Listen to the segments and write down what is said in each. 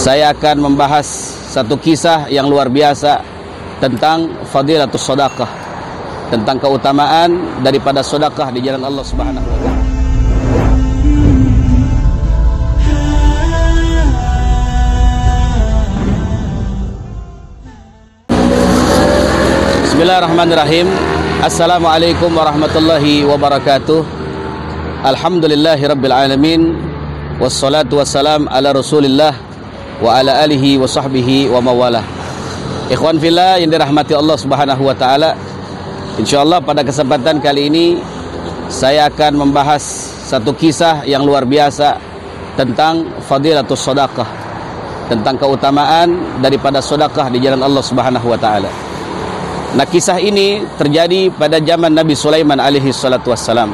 Saya akan membahas satu kisah yang luar biasa tentang fadilatus sedekah, tentang keutamaan daripada sedekah di jalan Allah Subhanahu wa taala. Bismillahirrahmanirrahim. Assalamualaikum warahmatullahi wabarakatuh. Alhamdulillahirabbil alamin. Wassalatu wassalam ala Rasulillah wa ala alihi wa sahbihi wa mawalah. Ikhwan fillah yang dirahmati Allah Subhanahu wa taala, insyaallah pada kesempatan kali ini saya akan membahas satu kisah yang luar biasa tentang fadilatus sedekah, tentang keutamaan daripada sedekah di jalan Allah Subhanahu wa taala. Nah, kisah ini terjadi pada zaman Nabi Sulaiman alaihi salatu wassalam,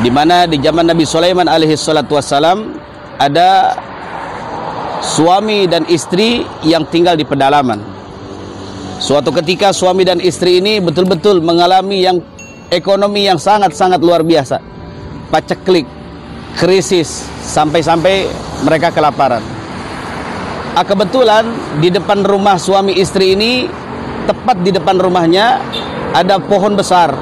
di mana di zaman Nabi Sulaiman alaihi salatu wassalam ada suami dan istri yang tinggal di pedalaman. Suatu ketika suami dan istri ini betul-betul mengalami ekonomi yang sangat-sangat luar biasa, paceklik, krisis, sampai-sampai mereka kelaparan. Kebetulan di depan rumah suami istri ini, tepat di depan rumahnya ada pohon besar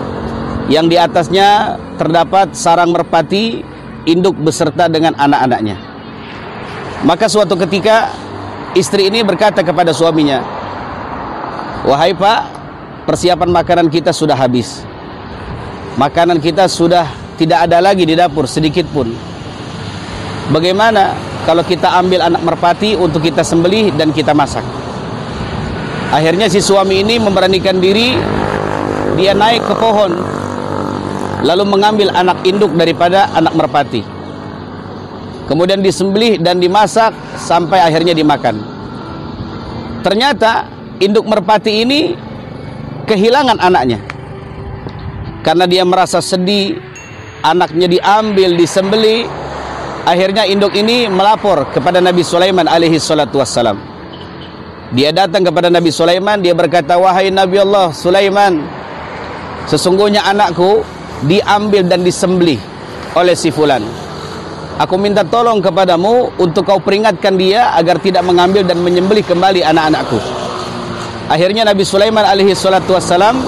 yang di atasnya terdapat sarang merpati induk beserta dengan anak-anaknya. Maka suatu ketika istri ini berkata kepada suaminya, "Wahai Pak, persiapan makanan kita sudah habis. Makanan kita sudah tidak ada lagi di dapur sedikit pun. Bagaimana kalau kita ambil anak merpati untuk kita sembelih dan kita masak?" Akhirnya si suami ini memberanikan diri, dia naik ke pohon lalu mengambil anak induk daripada anak merpati. Kemudian disembelih dan dimasak sampai akhirnya dimakan. Ternyata induk merpati ini kehilangan anaknya. Karena dia merasa sedih, anaknya diambil, disembelih. Akhirnya induk ini melapor kepada Nabi Sulaiman alaihi salatu wassalam. Dia datang kepada Nabi Sulaiman, dia berkata, "Wahai Nabi Allah Sulaiman, sesungguhnya anakku diambil dan disembelih oleh si fulan. Aku minta tolong kepadamu untuk kau peringatkan dia agar tidak mengambil dan menyembelih kembali anak-anakku." Akhirnya Nabi Sulaiman alaihi salatu wassalam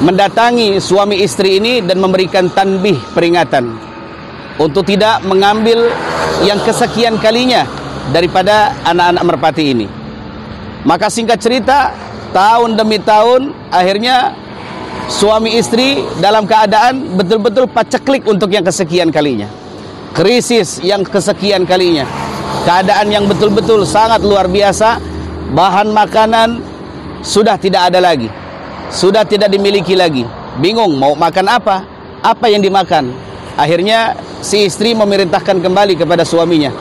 mendatangi suami istri ini dan memberikan tanbih, peringatan, untuk tidak mengambil yang kesekian kalinya daripada anak-anak merpati ini. Maka singkat cerita, tahun demi tahun, akhirnya suami istri dalam keadaan betul-betul paceklik untuk yang kesekian kalinya. Krisis yang kesekian kalinya, keadaan yang betul-betul sangat luar biasa. Bahan makanan sudah tidak ada lagi, sudah tidak dimiliki lagi. Bingung mau makan apa yang dimakan. Akhirnya si istri memerintahkan kembali kepada suaminya,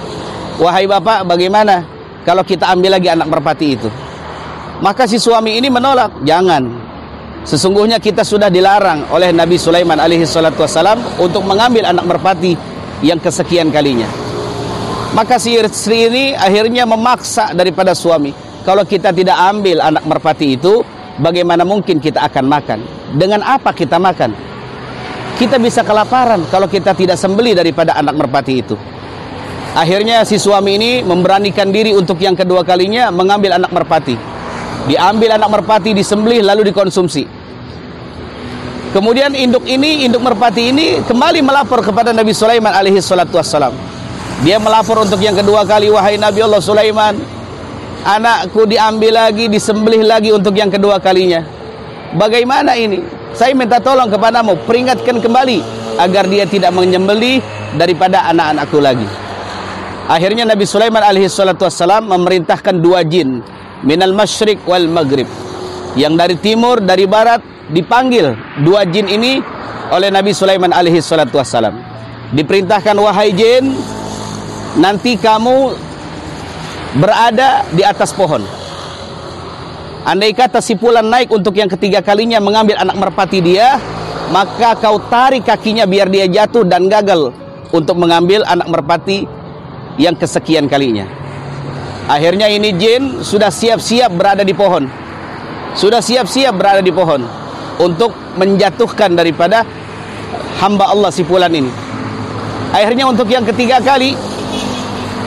"Wahai bapak, bagaimana kalau kita ambil lagi anak merpati itu?" Maka si suami ini menolak, "Jangan. Sesungguhnya kita sudah dilarang oleh Nabi Sulaiman alaihi salatu wassalam untuk mengambil anak merpati yang kesekian kalinya." Maka si istri ini akhirnya memaksa daripada suami, "Kalau kita tidak ambil anak merpati itu, bagaimana mungkin kita akan makan? Dengan apa kita makan? Kita bisa kelaparan kalau kita tidak sembelih daripada anak merpati itu." Akhirnya si suami ini memberanikan diri untuk yang kedua kalinya mengambil anak merpati. Diambil anak merpati, disembelih lalu dikonsumsi. Kemudian induk merpati ini kembali melapor kepada Nabi Sulaiman alaihi salatu wassalam. Dia melapor untuk yang kedua kali, "Wahai Nabi Allah Sulaiman, anakku diambil lagi, disembelih lagi untuk yang kedua kalinya. Bagaimana ini? Saya minta tolong kepadamu, peringatkan kembali agar dia tidak menyembelih daripada anak-anakku lagi." Akhirnya Nabi Sulaiman alaihi salatu wassalam memerintahkan dua jin, minal masyriq wal maghrib, yang dari timur, dari barat, dipanggil dua jin ini oleh Nabi Sulaiman alaihi salatu wassalam. Diperintahkan, "Wahai jin, nanti kamu berada di atas pohon. Andai kata si fulan naik untuk yang ketiga kalinya mengambil anak merpati dia, maka kau tarik kakinya biar dia jatuh dan gagal untuk mengambil anak merpati yang kesekian kalinya." Akhirnya ini jin sudah siap-siap berada di pohon, sudah siap-siap berada di pohon untuk menjatuhkan daripada hamba Allah si fulan ini. Akhirnya untuk yang ketiga kali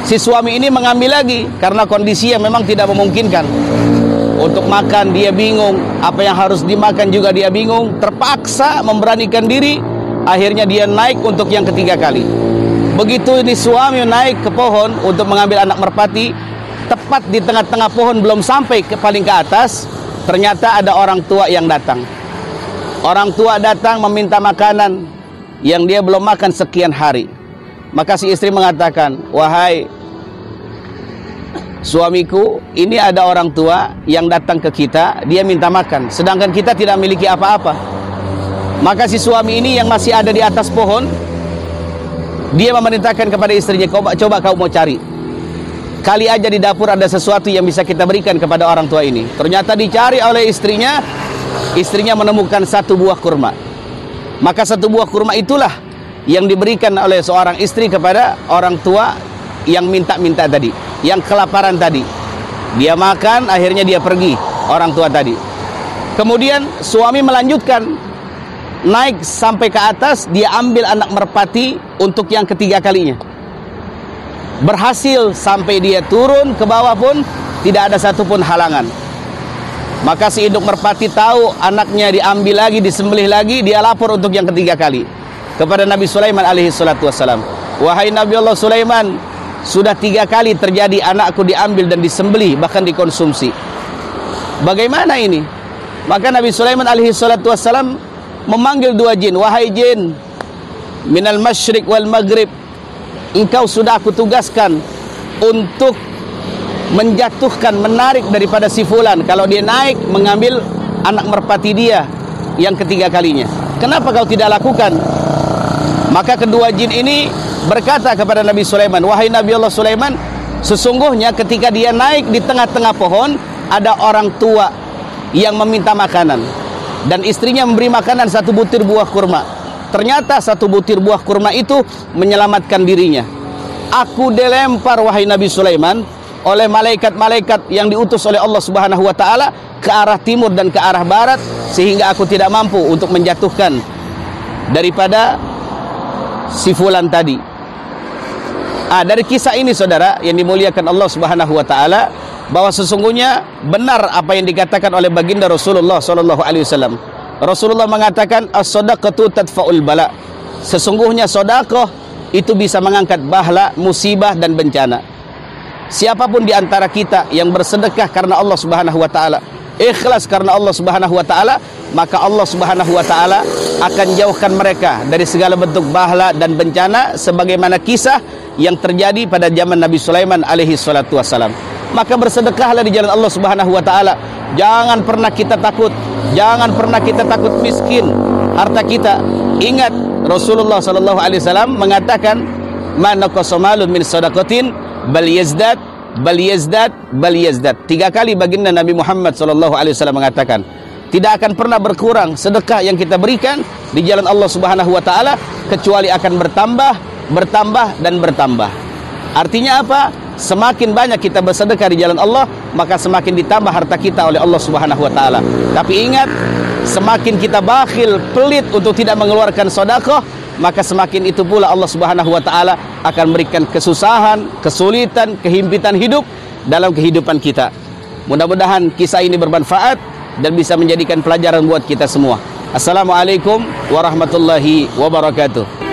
Si suami ini mengambil lagi karena kondisi yang memang tidak memungkinkan. Untuk makan dia bingung, apa yang harus dimakan juga dia bingung, terpaksa memberanikan diri, akhirnya dia naik untuk yang ketiga kali. Begitu ini suami naik ke pohon untuk mengambil anak merpati, tepat di tengah-tengah pohon, belum sampai ke paling ke atas, ternyata ada orang tua yang datang. Orang tua datang meminta makanan yang dia belum makan sekian hari. Maka si istri mengatakan, wahai suamiku, ini ada orang tua yang datang ke kita, dia minta makan, sedangkan kita tidak memiliki apa-apa. Maka si suami ini yang masih ada di atas pohon, dia memerintahkan kepada istrinya, coba kau mau cari, kali aja di dapur ada sesuatu yang bisa kita berikan kepada orang tua ini. Ternyata dicari oleh istrinya, istrinya menemukan satu buah kurma. Maka satu buah kurma itulah yang diberikan oleh seorang istri kepada orang tua yang minta-minta tadi, yang kelaparan tadi. Dia makan, akhirnya dia pergi, orang tua tadi. Kemudian suami melanjutkan, naik sampai ke atas, dia ambil anak merpati untuk yang ketiga kalinya. Berhasil sampai dia turun ke bawah pun tidak ada satupun halangan. Maka si induk merpati tahu anaknya diambil lagi, disembelih lagi, dia lapor untuk yang ketiga kali kepada Nabi Sulaiman alaihi salatu wassalam. Wahai Nabi Allah Sulaiman, sudah 3 kali terjadi anakku diambil dan disembelih, bahkan dikonsumsi. Bagaimana ini? Maka Nabi Sulaiman alaihi salatu wassalam memanggil 2 jin. Wahai jin, minal masyriq wal maghrib, engkau sudah aku tugaskan untuk menjatuhkan, menarik daripada si fulan kalau dia naik mengambil anak merpati dia yang ketiga kalinya. Kenapa kau tidak lakukan? Maka kedua jin ini berkata kepada Nabi Sulaiman, wahai Nabi Allah Sulaiman, sesungguhnya ketika dia naik di tengah-tengah pohon, ada orang tua yang meminta makanan, dan istrinya memberi makanan 1 butir buah kurma. Ternyata 1 butir buah kurma itu menyelamatkan dirinya. Aku dilempar, wahai Nabi Sulaiman, oleh malaikat-malaikat yang diutus oleh Allah Subhanahu wa taala ke arah timur dan ke arah barat, sehingga aku tidak mampu untuk menjatuhkan daripada si fulan tadi. Dari kisah ini saudara yang dimuliakan Allah Subhanahu wa taala, bahwa sesungguhnya benar apa yang dikatakan oleh baginda Rasulullah sallallahu alaihi wasallam. Rasulullah mengatakan as-shadaqatu tadfa'ul bala. Sesungguhnya sedekah itu bisa mengangkat bahla, musibah dan bencana. Siapapun di antara kita yang bersedekah karena Allah Subhanahu wa taala, ikhlas karena Allah Subhanahu wa taala, maka Allah Subhanahu wa taala akan jauhkan mereka dari segala bentuk bahla dan bencana, sebagaimana kisah yang terjadi pada zaman Nabi Sulaiman alaihi salatu wassalam. Maka bersedekahlah di jalan Allah Subhanahu wa taala. Jangan pernah kita takut, jangan pernah kita takut miskin harta kita. Ingat Rasulullah sallallahu alaihi wasallam mengatakan, "Man naqasa malun min shadaqatin bal yazdad bal yazdad bal yazdad." 3 kali baginda Nabi Muhammad sallallahu alaihi wasallam mengatakan, tidak akan pernah berkurang sedekah yang kita berikan di jalan Allah Subhanahu wa taala, kecuali akan bertambah, bertambah dan bertambah. Artinya apa? Semakin banyak kita bersedekah di jalan Allah, maka semakin ditambah harta kita oleh Allah Subhanahu wa taala. Tapi ingat, semakin kita bakhil, pelit untuk tidak mengeluarkan sedekah, maka semakin itu pula Allah Subhanahu wa taala akan memberikan kesusahan, kesulitan, kehimpitan hidup dalam kehidupan kita. Mudah-mudahan kisah ini bermanfaat dan bisa menjadikan pelajaran buat kita semua. Assalamualaikum warahmatullahi wabarakatuh.